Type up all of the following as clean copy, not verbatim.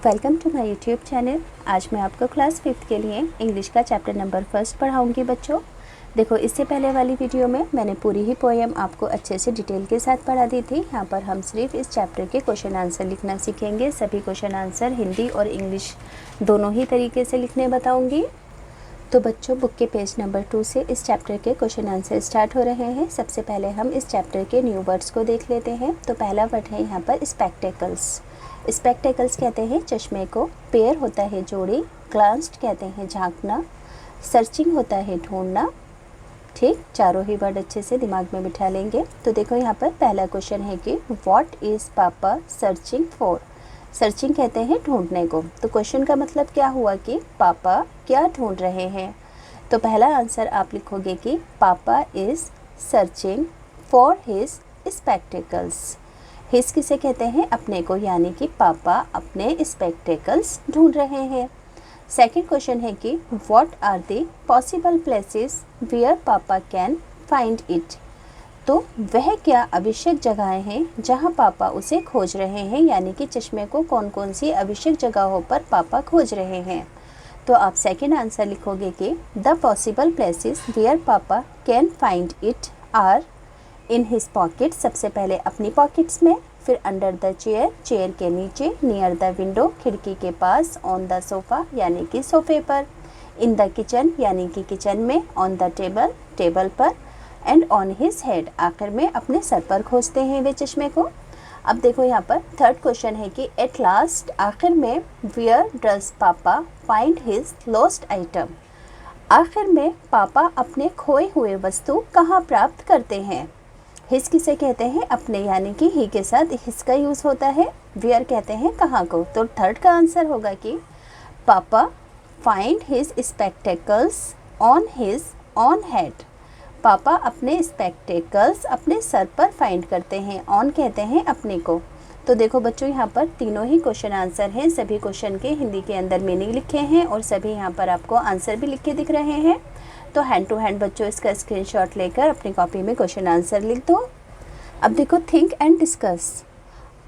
Welcome to my YouTube channel. आज मैं आपको क्लास 5th के लिए इंग्लिश का चैप्टर नंबर 1 पढ़ाऊंगी बच्चों। देखो, इससे पहले वाली वीडियो में मैंने पूरी ही पोएम आपको अच्छे से डिटेल के साथ पढ़ा दी थी। यहाँ पर हम सिर्फ इस चैप्टर के क्वेश्चन आंसर लिखना सीखेंगे। सभी क्वेश्चन आंसर हिंदी और इंग्लिश दोनों ही तरीके से लिखने बताऊँगी। तो बच्चों, बुक के पेज नंबर 2 से इस चैप्टर के क्वेश्चन आंसर स्टार्ट हो रहे हैं। सबसे पहले हम इस चैप्टर के न्यू वर्ड्स को देख लेते हैं। तो पहला वर्ड है यहाँ पर स्पेक्टेकल्स। स्पेक्टेकल्स कहते हैं चश्मे को। पेयर होता है जोड़ी। ग्लांस्ड कहते हैं झांकना। सर्चिंग होता है ढूंढना। ठीक, चारों ही वर्ड अच्छे से दिमाग में बिठा लेंगे। तो देखो, यहाँ पर पहला क्वेश्चन है कि व्हाट इज़ पापा सर्चिंग फॉर। सर्चिंग कहते हैं ढूंढने को। तो क्वेश्चन का मतलब क्या हुआ कि पापा क्या ढूंढ रहे हैं। तो पहला आंसर आप लिखोगे कि पापा is searching for his spectacles. His किसे कहते हैं? अपने को, यानी कि पापा अपने स्पेक्टेकल्स ढूंढ रहे हैं। सेकंड क्वेश्चन है कि what are the possible places where papa can find it. तो वह क्या आवश्यक जगहें हैं जहां पापा उसे खोज रहे हैं, यानी कि चश्मे को कौन कौन सी आवश्यक जगहों पर पापा खोज रहे हैं। तो आप सेकंड आंसर लिखोगे कि the possible places where papa can find it are in his pocket. सबसे पहले अपनी पॉकेट्स में, फिर अंडर द चेयर, चेयर के नीचे, नियर द विंडो, खिड़की के पास, ऑन द सोफ़ा यानी कि सोफे पर, इन द किचन यानी कि किचन में, ऑन द टेबल, टेबल पर, एंड ऑन हिज हेड, आखिर में अपने सर पर खोजते हैं वे चश्मे को। अब देखो, यहाँ पर थर्ड क्वेश्चन है कि एट लास्ट, आखिर में, वेयर डज पापा फाइंड हिज लॉस्ट आइटम। आखिर में पापा अपने खोए हुए वस्तु कहाँ प्राप्त करते हैं। हिज किसे कहते हैं? अपने, यानी कि ही के साथ हिज का यूज़ होता है। वेयर कहते हैं कहाँ को। तो थर्ड का आंसर होगा कि पापा find his spectacles on his on head. पापा अपने स्पेक्टेकल्स अपने सर पर फाइंड करते हैं। ऑन कहते हैं अपने को। तो देखो बच्चों, यहाँ पर तीनों ही क्वेश्चन आंसर हैं। सभी क्वेश्चन के हिंदी के अंदर मीनिंग लिखे हैं और सभी यहाँ पर आपको आंसर भी लिखे दिख रहे हैं। तो हैंड टू हैंड बच्चों इसका स्क्रीनशॉट लेकर अपनी कॉपी में क्वेश्चन आंसर लिख दो। अब देखो, think and discuss.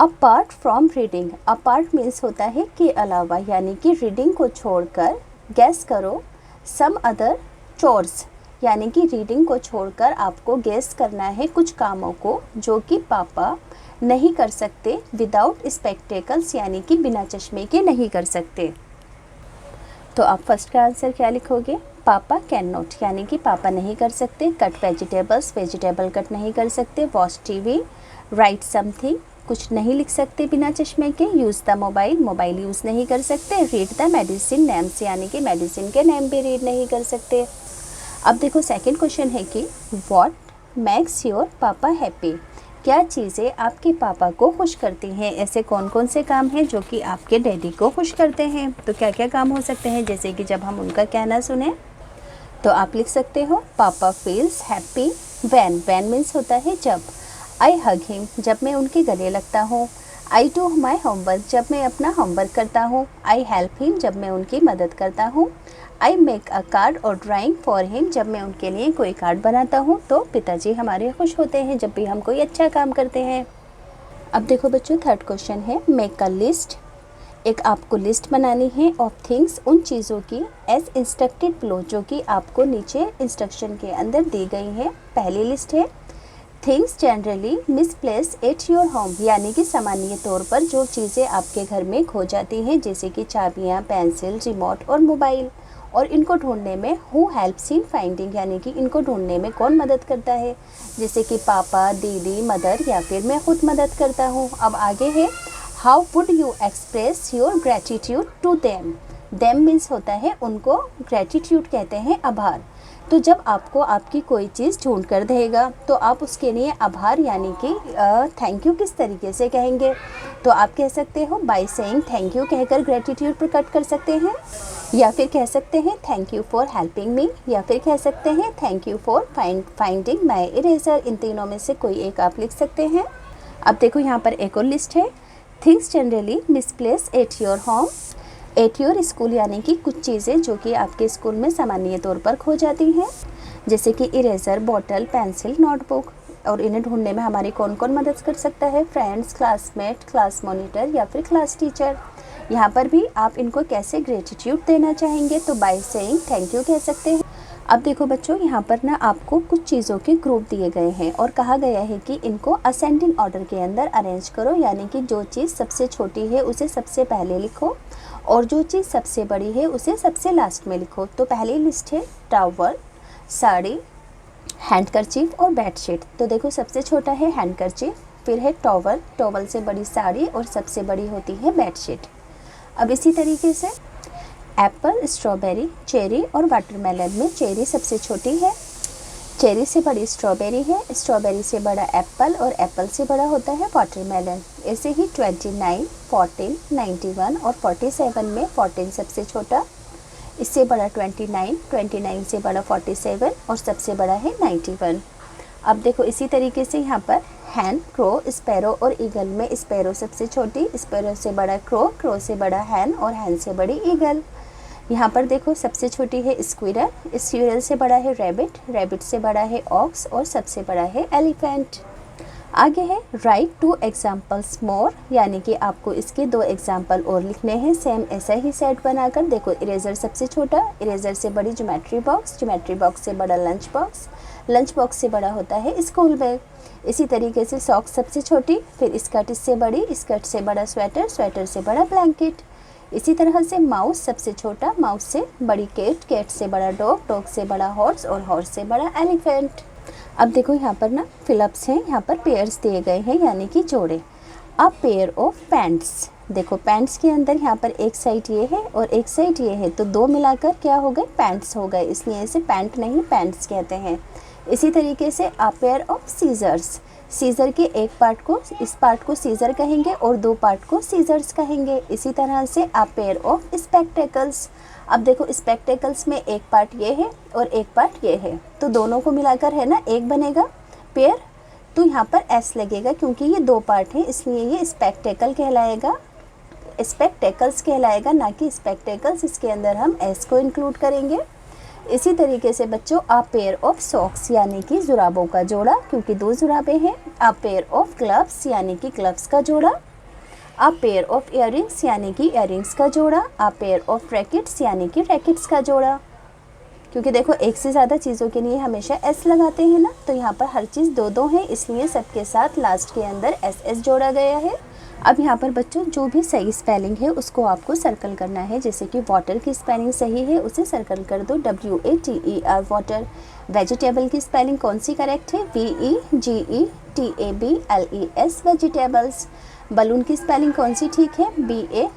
Apart from reading, apart means होता है के अलावा, यानी कि रीडिंग को छोड़कर। गैस करो सम अदर चोर्स, यानी कि रीडिंग को छोड़कर आपको गैस करना है कुछ कामों को जो कि पापा नहीं कर सकते विदाउट स्पेक्टेकल्स, यानी कि बिना चश्मे के नहीं कर सकते। तो आप फर्स्ट का आंसर क्या लिखोगे? पापा कैन नॉट, यानी कि पापा नहीं कर सकते। कट वेजिटेबल्स, वेजिटेबल कट नहीं कर सकते। Watch TV. राइट समथिंग, कुछ नहीं लिख सकते बिना चश्मे के। Use the mobile, mobile use नहीं कर सकते। रीड द मेडिसिन नेम्स, यानी कि मेडिसिन के नेम भी रीड नहीं कर सकते। अब देखो, सेकंड क्वेश्चन है कि व्हाट मेक्स योर पापा हैप्पी। क्या चीज़ें आपके पापा को खुश करती हैं। ऐसे कौन कौन से काम हैं जो कि आपके डैडी को खुश करते हैं। तो क्या क्या काम हो सकते हैं, जैसे कि जब हम उनका कहना सुने। तो आप लिख सकते हो पापा feels happy when. When means होता है जब। आई हग हिम, जब मैं उनके गले लगता हूँ। आई डू माई होमवर्क, जब मैं अपना होमवर्क करता हूँ। आई हेल्प हिम, जब मैं उनकी मदद करता हूँ। आई मेक अ कार्ड और ड्राइंग फॉर हिम, जब मैं उनके लिए कोई कार्ड बनाता हूँ। तो पिताजी हमारे खुश होते हैं जब भी हम कोई अच्छा काम करते हैं। अब देखो बच्चों, थर्ड क्वेश्चन है मेक अ लिस्ट। एक आपको लिस्ट बनानी है ऑफ थिंग्स, उन चीज़ों की, एज इंस्ट्रक्टेड बिलो, जो कि आपको नीचे इंस्ट्रक्शन के अंदर दी गई है। पहली लिस्ट है things generally misplace at your home, यानी कि सामान्य तौर पर जो चीज़ें आपके घर में खो जाती हैं, जैसे कि चाबियाँ, पेंसिल, रिमोट और मोबाइल। और इनको ढूंढने में हु हेल्प्स इन फाइंडिंग, यानी कि इनको ढूंढने में कौन मदद करता है, जैसे कि पापा, दीदी, मदर, या फिर मैं खुद मदद करता हूँ। अब आगे है how would you express your gratitude to them. Them means होता है उनको, ग्रेटिट्यूड कहते हैं आभार। तो जब आपको आपकी कोई चीज़ ढूंढ कर देगा तो आप उसके लिए आभार, यानी कि थैंक यू किस तरीके से कहेंगे। तो आप कह सकते हो बाय सेइंग थैंक यू कहकर ग्रेटिट्यूड प्रकट कर सकते हैं, या फिर कह सकते हैं thank you for helping me, या फिर कह सकते हैं thank you for finding my eraser. इन तीनों में से कोई एक आप लिख सकते हैं। अब देखो, यहाँ पर एक और लिस्ट है things generally misplace at your home at your school, यानी कि कुछ चीज़ें जो कि आपके स्कूल में सामान्य तौर पर खो जाती हैं, जैसे कि इरेजर, बॉटल, पेंसिल, नोटबुक। और इन्हें ढूंढने में हमारी कौन कौन मदद कर सकता है? फ्रेंड्स, क्लासमेट, क्लास मॉनिटर, या फिर क्लास टीचर। यहाँ पर भी आप इनको कैसे ग्रेटिट्यूड देना चाहेंगे, तो बाय सेइंग थैंक यू कह सकते हैं। अब देखो बच्चों, यहाँ पर ना आपको कुछ चीज़ों के ग्रुप दिए गए हैं और कहा गया है कि इनको असेंडिंग ऑर्डर के अंदर अरेंज करो, यानी कि जो चीज़ सबसे छोटी है उसे सबसे पहले लिखो और जो चीज़ सबसे बड़ी है उसे सबसे लास्ट में लिखो। तो पहली लिस्ट है टॉवल, साड़ी, हैंडकरचीफ और बेडशीट। तो देखो सबसे छोटा है हैंडकरचीफ, फिर है टॉवल, टॉवल से बड़ी साड़ी और सबसे बड़ी होती है बेडशीट। अब इसी तरीके से एप्पल, स्ट्रॉबेरी, चेरी और वाटरमेलन में चेरी सबसे छोटी है, चेरी से बड़ी स्ट्रॉबेरी है, स्ट्रॉबेरी से बड़ा एप्पल और एप्पल से बड़ा होता है वाटरमेलन। ऐसे ही 29, 14, 91 और 47 में 14 सबसे छोटा, इससे बड़ा 29, 29 से बड़ा 47 और सबसे बड़ा है 91। अब देखो इसी तरीके से यहाँ पर हैन, क्रो, स्पैरो और ईगल में स्पैरो सबसे छोटी, स्पैरो से बड़ा क्रो, क्रो से बड़ा हैन और हैन से बड़ी ईगल। यहाँ पर देखो सबसे छोटी है स्क्विरल, स्क्विरल से बड़ा है रैबिट, रैबिट से बड़ा है ऑक्स और सबसे बड़ा है एलिफेंट। आगे है राइट 2 एग्जाम्पल्स मोर, यानी कि आपको इसके 2 एग्जाम्पल और लिखने हैं सेम ऐसा ही सेट बनाकर। देखो इरेजर सबसे छोटा, इरेजर से बड़ी ज्योमेट्री बॉक्स, ज्योमेट्री बॉक्स से बड़ा लंच बॉक्स, लंच बॉक्स से बड़ा होता है स्कूल बैग। इसी तरीके से सॉक्स सबसे छोटी, फिर स्कर्ट इससे बड़ी, स्कर्ट से बड़ा स्वेटर, स्वेटर से बड़ा ब्लैंकेट। इसी तरह से माउस सबसे छोटा, माउस से बड़ी कैट, कैट से बड़ा डॉग, डॉग से बड़ा हॉर्स और हॉर्स से बड़ा एलिफेंट। अब देखो यहाँ पर ना फिलअप्स हैं, यहाँ पर पेयर्स दिए गए हैं यानी कि जोड़े। अब पेयर ऑफ पैंट्स, देखो पैंट्स के अंदर यहाँ पर एक साइड ये है और एक साइड ये है, तो दो मिलाकर क्या हो गए, पैंट्स हो गए, इसलिए इसे पैंट नहीं पैंट्स कहते हैं। इसी तरीके से a pair of scissors, scissor के एक पार्ट को, इस पार्ट को सीज़र कहेंगे और 2 पार्ट को सीजर्स कहेंगे। इसी तरह से अ पेयर ऑफ स्पेक्टेकल्स, अब देखो स्पेक्टेकल्स में एक पार्ट ये है और एक पार्ट ये है, तो दोनों को मिलाकर है ना एक बनेगा पेयर, तो यहाँ पर एस लगेगा क्योंकि ये 2 पार्ट है, इसलिए ये स्पेक्टेकल कहलाएगा, स्पेक्टेकल्स कहलाएगा, ना कि स्पेक्टेकल्स। इसके अंदर हम एस को इंक्लूड करेंगे। इसी तरीके से बच्चों अ पेयर ऑफ सॉक्स यानी कि जुराबों का जोड़ा, क्योंकि 2 जुराबे हैं। अ पेयर ऑफ ग्लव्स यानी कि ग्लव्स का जोड़ा। अ पेयर ऑफ इयररिंग्स यानी कि इयररिंग्स का जोड़ा। अ पेयर ऑफ रैकेट्स यानी कि रैकेट्स का जोड़ा। क्योंकि देखो एक से ज़्यादा चीज़ों के लिए हमेशा एस लगाते हैं ना, तो यहाँ पर हर चीज़ 2-2 है, इसलिए सबके साथ लास्ट के अंदर एस जोड़ा गया है। अब यहाँ पर बच्चों जो भी सही स्पेलिंग है उसको आपको सर्कल करना है। जैसे कि वाटर की स्पेलिंग सही है उसे सर्कल कर दो, WATER वाटर। वेजिटेबल की स्पेलिंग कौन सी करेक्ट है, VEGETABLES वेजिटेबल्स। बलून की स्पेलिंग कौन सी ठीक है,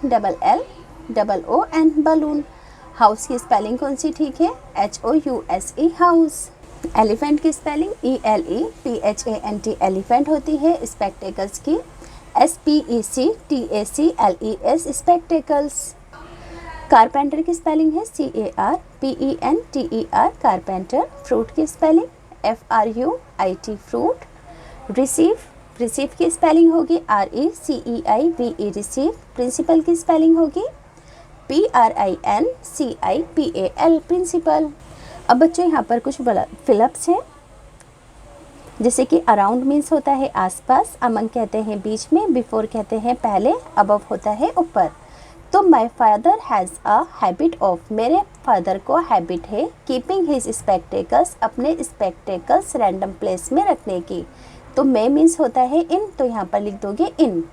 BALLLOON बलून। हाउस की स्पेलिंग कौन सी ठीक है, HOUSE हाउस। एलिफेंट की स्पेलिंग ELEPHANT एलिफेंट होती है। स्पेक्टेकल्स की SPECTACLES स्पेक्टेकल्स। कारपेंटर की स्पेलिंग है CARPENTER कारपेंटर। फ्रूट की स्पेलिंग FRUIT फ्रूट। रिसीव की स्पेलिंग होगी RECEIVE रिसीव। प्रिंसिपल की स्पेलिंग होगी PRINCIPAL प्रिंसिपल। अब बच्चों यहाँ पर कुछ फिलअप्स हैं, जैसे कि अराउंड मीन्स होता है आसपास, अमंग कहते हैं बीच में, बिफोर कहते हैं पहले, अबव होता है ऊपर। तो my father has a habit of, मेरे फादर को हैबिट है कीपिंग हिज स्पेक्टेकल्स, अपने स्पेक्टेकल्स रैंडम प्लेस में रखने की। तो मे मीन्स होता है इन, तो यहाँ पर लिख दोगे in.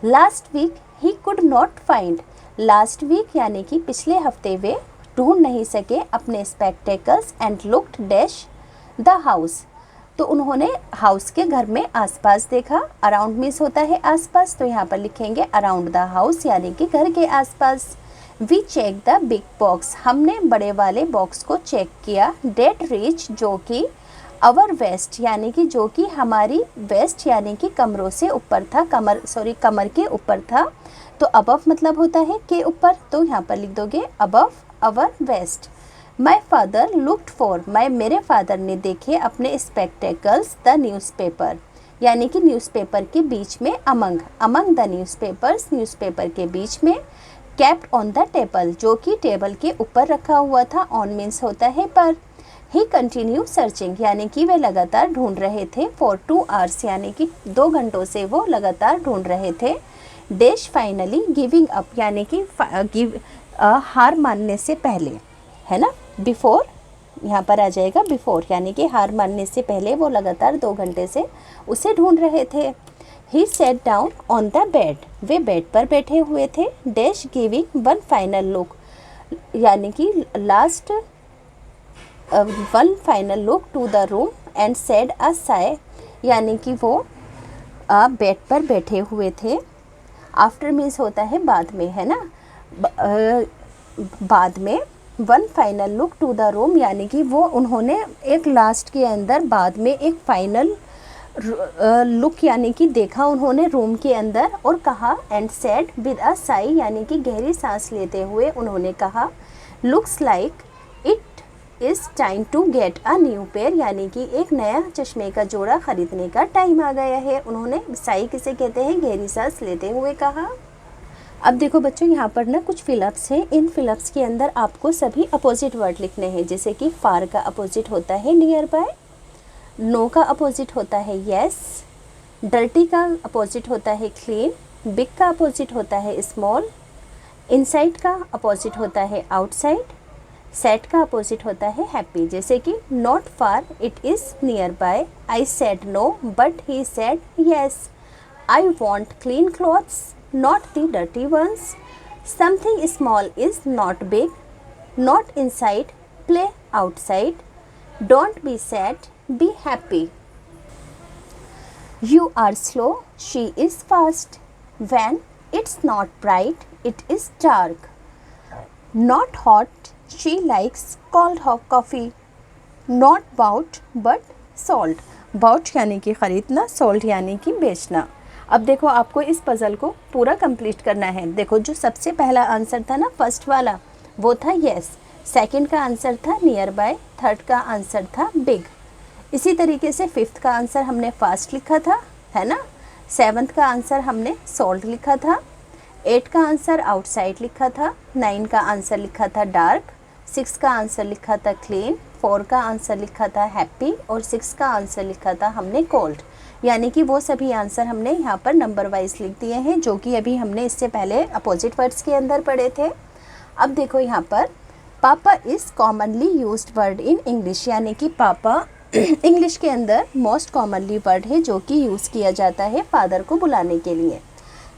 Last week he could not find, last week यानी कि पिछले हफ्ते वे ढूंढ नहीं सके अपने spectacles and looked dash the house, तो उन्होंने हाउस के घर में आसपास देखा। अराउंड मीन्स होता है आसपास, तो यहाँ पर लिखेंगे अराउंड द हाउस यानी कि घर के आसपास। We check the big box, हमने बड़े वाले बॉक्स को चेक किया। डेट रीच जो कि अवर वेस्ट यानी कि जो कि हमारी वेस्ट यानी कि कमरों से ऊपर था, कमर के ऊपर था। तो अबव मतलब होता है के ऊपर, तो यहाँ पर लिख दोगे above our waist. My father looked for, मेरे फादर ने देखे अपने स्पेक्टेकल्स द न्यूज़पेपर, यानी कि न्यूज़पेपर के बीच में, अमंग द न्यूज़पेपर्स, न्यूज़पेपर के बीच में। केप्ट ऑन द टेबल, जो कि टेबल के ऊपर रखा हुआ था। ऑन मीन्स होता है पर। ही कंटिन्यू सर्चिंग, यानी कि वे लगातार ढूंढ रहे थे। फॉर 2 आवर्स यानी कि 2 घंटों से वो लगातार ढूंढ रहे थे। डैश फाइनली गिविंग अप यानी कि हार मानने से पहले, है ना। बिफोर यहाँ पर आ जाएगा बिफोर, यानी कि हार मानने से पहले वो लगातार 2 घंटे से उसे ढूंढ रहे थे। He sat down on the bed, वे बेड पर बैठे हुए थे। Dash giving one final look, यानी कि last one final look to the room and said a sigh, यानी कि वो बेड पर बैठे हुए थे। आफ्टर मीन्स होता है बाद में, है ना। बाद में one final look to the room, यानी कि वो उन्होंने एक लास्ट के अंदर बाद में एक फाइनल लुक यानी कि देखा उन्होंने रूम के अंदर, और कहा and said with a sigh, यानी कि गहरी सांस लेते हुए उन्होंने कहा looks like it is time to get a new pair, यानी कि एक नया चश्मे का जोड़ा ख़रीदने का टाइम आ गया है। उन्होंने साई किसे कहते हैं, गहरी सांस लेते हुए कहा। अब देखो बच्चों यहाँ पर ना कुछ फिलअप्स हैं। इन फिलअप्स के अंदर आपको सभी अपोजिट वर्ड लिखने हैं, जैसे कि फार का अपोजिट होता है नियर बाय, नो का अपोजिट होता है येस, डर्टी का अपोजिट होता है क्लीन, बिग का अपोजिट होता है स्मॉल, इनसाइड का अपोजिट होता है आउटसाइड, सेट का अपोजिट होता है हैप्पी। जैसे कि not far it is nearby, I said no but he said yes, I want clean clothes not the dirty ones, something small is not big, not inside, play outside, don't be sad, be happy. You are slow, she is fast, when it's not bright, it is dark, not hot, she likes cold hot coffee, not bought but sold, bought यानी कि ख़रीदना, sold यानी कि बेचना। अब देखो आपको इस पज़ल को पूरा कंप्लीट करना है। देखो जो सबसे पहला आंसर था ना, फर्स्ट वाला, वो था येस, सेकंड का आंसर था नियर बाय, थर्ड का आंसर था बिग। इसी तरीके से फिफ्थ का आंसर हमने फास्ट लिखा था, है ना। सेवन्थ का आंसर हमने सोल्ड लिखा था, 8 का आंसर आउटसाइड लिखा था, 9 का आंसर लिखा था डार्क, 6 का आंसर लिखा था क्लीन, 4 का आंसर लिखा था हैप्पी, और 6 का आंसर लिखा था हमने कोल्ड। यानी कि वो सभी आंसर हमने यहाँ पर नंबर वाइज लिख दिए हैं, जो कि अभी हमने इससे पहले अपोजिट वर्ड्स के अंदर पढ़े थे। अब देखो यहाँ पर पापा is commonly used word in English, यानी कि पापा इंग्लिश के अंदर मोस्ट कॉमनली वर्ड है जो कि यूज़ किया जाता है फादर को बुलाने के लिए।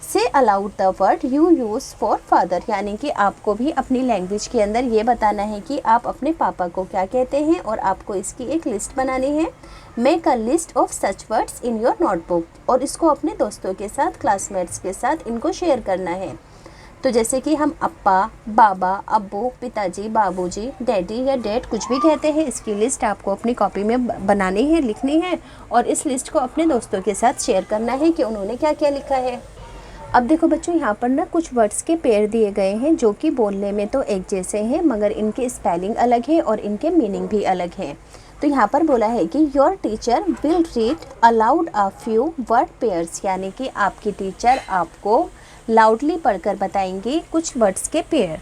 से allowed the word you use for father, यानी कि आपको भी अपनी लैंग्वेज के अंदर ये बताना है कि आप अपने पापा को क्या कहते हैं, और आपको इसकी एक लिस्ट बनानी है। Make a list of such words in your notebook, और इसको अपने दोस्तों के साथ, क्लासमेट्स के साथ इनको शेयर करना है। तो जैसे कि हम अप्पा, बाबा, अब्बू, पिताजी, बाबूजी, डैडी या डैड कुछ भी कहते हैं, इसकी लिस्ट आपको अपनी कॉपी में बनानी है, लिखनी है, और इस लिस्ट को अपने दोस्तों के साथ शेयर करना है कि उन्होंने क्या क्या लिखा है। अब देखो बच्चों यहाँ पर ना कुछ वर्ड्स के पेयर दिए गए हैं जो कि बोलने में तो एक जैसे हैं, मगर इनकी स्पेलिंग अलग है और इनके मीनिंग भी अलग हैं। तो यहाँ पर बोला है कि your teacher will read aloud a few word pairs, यानी कि आपकी टीचर आपको लाउडली पढ़कर बताएंगे कुछ वर्ड्स के पेयर।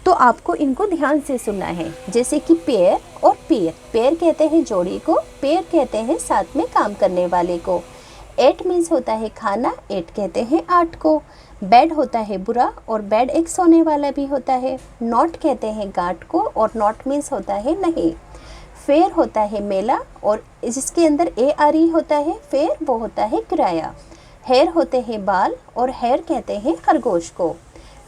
तो आपको इनको ध्यान से सुनना है, जैसे कि पेयर और पेयर। पेयर कहते हैं जोड़ी को, पेयर कहते हैं साथ में काम करने वाले को। 8 मीन्स होता है खाना, 8 कहते हैं 8 को। बेड होता है बुरा, और बेड एक सोने वाला भी होता है। नॉट कहते हैं गांठ को, और नॉट मीन्स होता है नहीं। फेयर होता है मेला, और जिसके अंदर ARE होता है फेयर, वो होता है किराया। हेयर होते हैं बाल, और हेयर कहते हैं खरगोश को।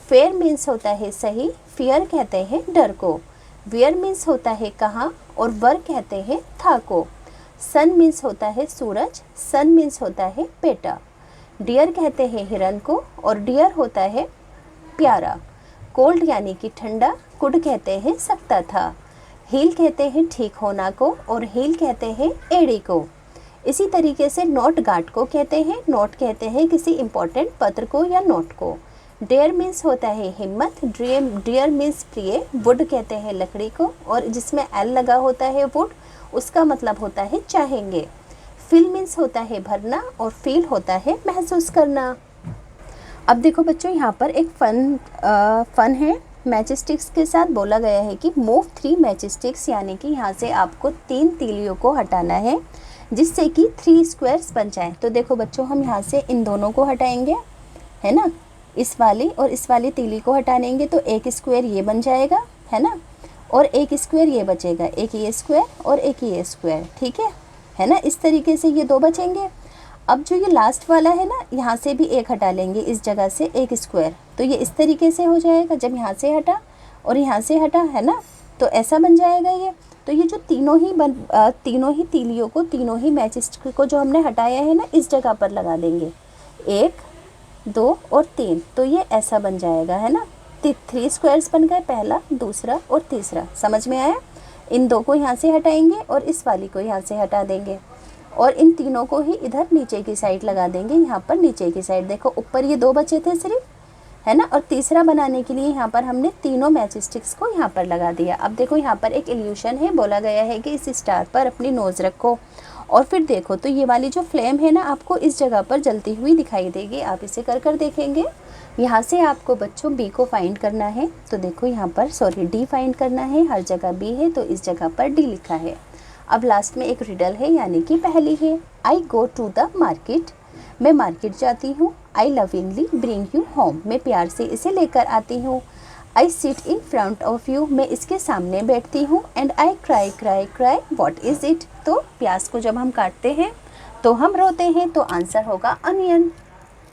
फेयर मीन्स होता है सही, फियर कहते हैं डर को। वियर मीन्स होता है कहाँ, और वर कहते हैं था को। सन मीन्स होता है सूरज, सन मीन्स होता है बेटा। डियर कहते हैं हिरन को, और डियर होता है प्यारा। कोल्ड यानी कि ठंडा, कुड कहते हैं सकता था। हील कहते हैं ठीक होना को, और हील कहते हैं एड़ी को। इसी तरीके से नोट गार्ड को कहते हैं, नोट कहते हैं किसी इम्पोर्टेंट पत्र को या नोट को। डेयर मीन्स होता है हिम्मत, डियर मीन्स प्रिय। वुड कहते हैं लकड़ी को, और जिसमें एल लगा होता है वुड, उसका मतलब होता है चाहेंगे। फील मीन्स होता है भरना, और फील होता है महसूस करना। अब देखो बच्चों यहाँ पर एक फन है। मैचस्टिक्स के साथ बोला गया है कि मूव 3 मैचस्टिक्स, यानी कि यहाँ से आपको 3 तीलियों को हटाना है जिससे कि 3 स्क्वायर्स बन जाए। तो देखो बच्चों हम यहाँ से इन दोनों को हटाएंगे, है ना। इस वाली और इस वाली तीली को हटा देंगे तो एक स्क्वायर ये बन जाएगा, है ना, और एक स्क्वायर ये बचेगा, एक ये स्क्वायर और एक ये स्क्वायर, ठीक है ना। इस तरीके से ये दो बचेंगे। अब जो ये लास्ट वाला है ना, यहाँ से भी एक हटा लेंगे, इस जगह से एक स्क्वायर, तो ये इस तरीके से हो जाएगा। जब यहाँ से हटा और यहाँ से हटा, है ना, तो ऐसा बन जाएगा ये। तो ये जो तीनों ही तीलियों को, तीनों ही मैच स्टिक को जो हमने हटाया है ना, इस जगह पर लगा देंगे, 1 2 और 3, तो ये ऐसा बन जाएगा, है ना। 3 स्क्वायर्स बन गए, पहला, दूसरा और तीसरा। समझ में आया। इन दो को यहाँ से हटाएंगे और इस वाली को यहाँ से हटा देंगे और इन तीनों को ही इधर नीचे की साइड लगा देंगे। यहाँ पर नीचे की साइड देखो, ऊपर ये 2 बचे थे सिर्फ, है ना, और तीसरा बनाने के लिए यहाँ पर हमने तीनों मैच स्टिक्स को यहाँ पर लगा दिया। अब देखो यहाँ पर एक इल्यूशन है, बोला गया है कि इस स्टार पर अपनी नोज़ रखो और फिर देखो तो ये वाली जो फ्लेम है ना, आपको इस जगह पर जलती हुई दिखाई देगी। आप इसे कर देखेंगे। यहाँ से आपको बच्चों बी को फाइंड करना है, तो देखो यहाँ पर डी फाइंड करना है। हर जगह बी है तो इस जगह पर डी लिखा है। अब लास्ट में एक रिडल है, यानी कि पहली है, आई गो टू द मार्केट, मैं मार्केट जाती हूँ। आई लविंगली ब्रिंग यू होम, मैं प्यार से इसे लेकर आती हूँ। I sit in front of you, मैं इसके सामने बैठती हूँ। And I cry cry cry, what is it, तो प्याज को जब हम काटते हैं तो हम रोते हैं, तो आंसर होगा अनियन।